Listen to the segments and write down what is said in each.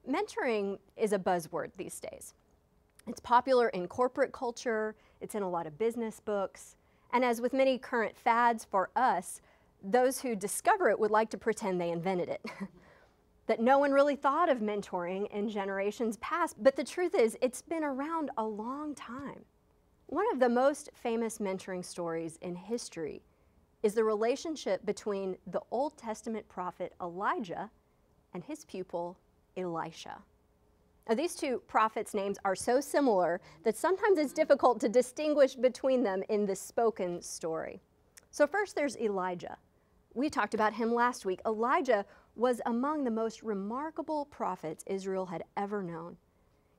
Mentoring is a buzzword these days. It's popular in corporate culture, it's in a lot of business books, and as with many current fads for us, those who discover it would like to pretend they invented it. That no one really thought of mentoring in generations past, but the truth is it's been around a long time. One of the most famous mentoring stories in history is the relationship between the Old Testament prophet Elijah and his pupil Elisha. Now, these two prophets' names are so similar that sometimes it's difficult to distinguish between them in the spoken story. So first there's Elijah. We talked about him last week. Elijah was among the most remarkable prophets Israel had ever known.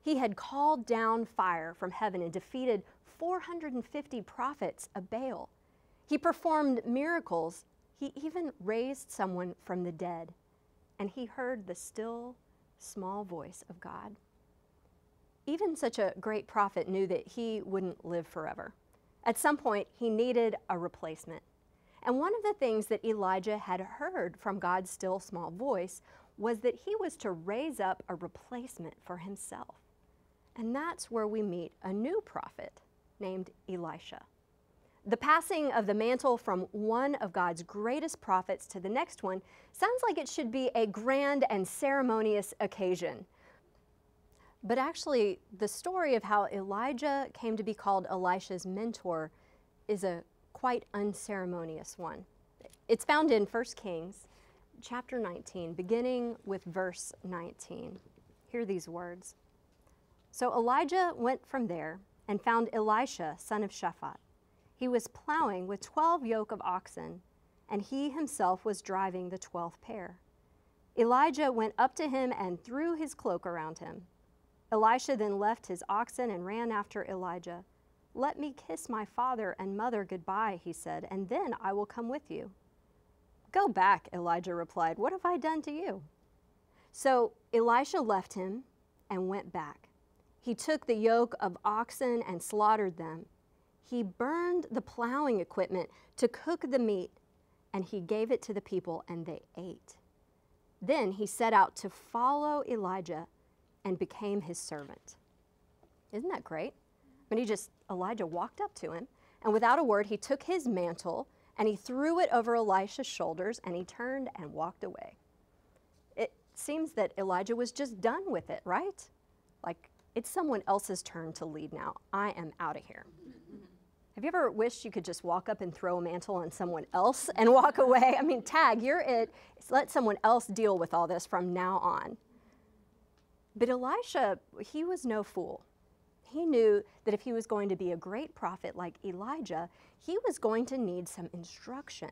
He had called down fire from heaven and defeated 450 prophets of Baal. He performed miracles. He even raised someone from the dead. And he heard the still, small voice of God. Even such a great prophet knew that he wouldn't live forever. At some point, he needed a replacement. And one of the things that Elijah had heard from God's still small voice was that he was to raise up a replacement for himself. And that's where we meet a new prophet named Elisha. The passing of the mantle from one of God's greatest prophets to the next one sounds like it should be a grand and ceremonious occasion. But actually, the story of how Elijah came to be called Elisha's mentor is a quite unceremonious one. It's found in 1 Kings chapter 19, beginning with verse 19. Hear these words. So Elijah went from there and found Elisha, son of Shaphat. He was plowing with 12 yoke of oxen, and he himself was driving the 12th pair. Elijah went up to him and threw his cloak around him. Elisha then left his oxen and ran after Elijah. Let me kiss my father and mother goodbye, he said, and then I will come with you. Go back, Elijah replied. What have I done to you? So Elisha left him and went back. He took the yoke of oxen and slaughtered them. He burned the plowing equipment to cook the meat, and he gave it to the people, and they ate. Then he set out to follow Elijah and became his servant. Isn't that great? I mean, Elijah walked up to him, and without a word, he took his mantle, and he threw it over Elisha's shoulders, and he turned and walked away. It seems that Elijah was just done with it, right? Like, it's someone else's turn to lead now. I am out of here. Have you ever wished you could just walk up and throw a mantle on someone else and walk away? I mean, tag, you're it. Let someone else deal with all this from now on. But Elisha, he was no fool. He knew that if he was going to be a great prophet like Elijah, he was going to need some instruction.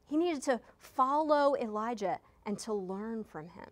He needed to follow Elijah and to learn from him.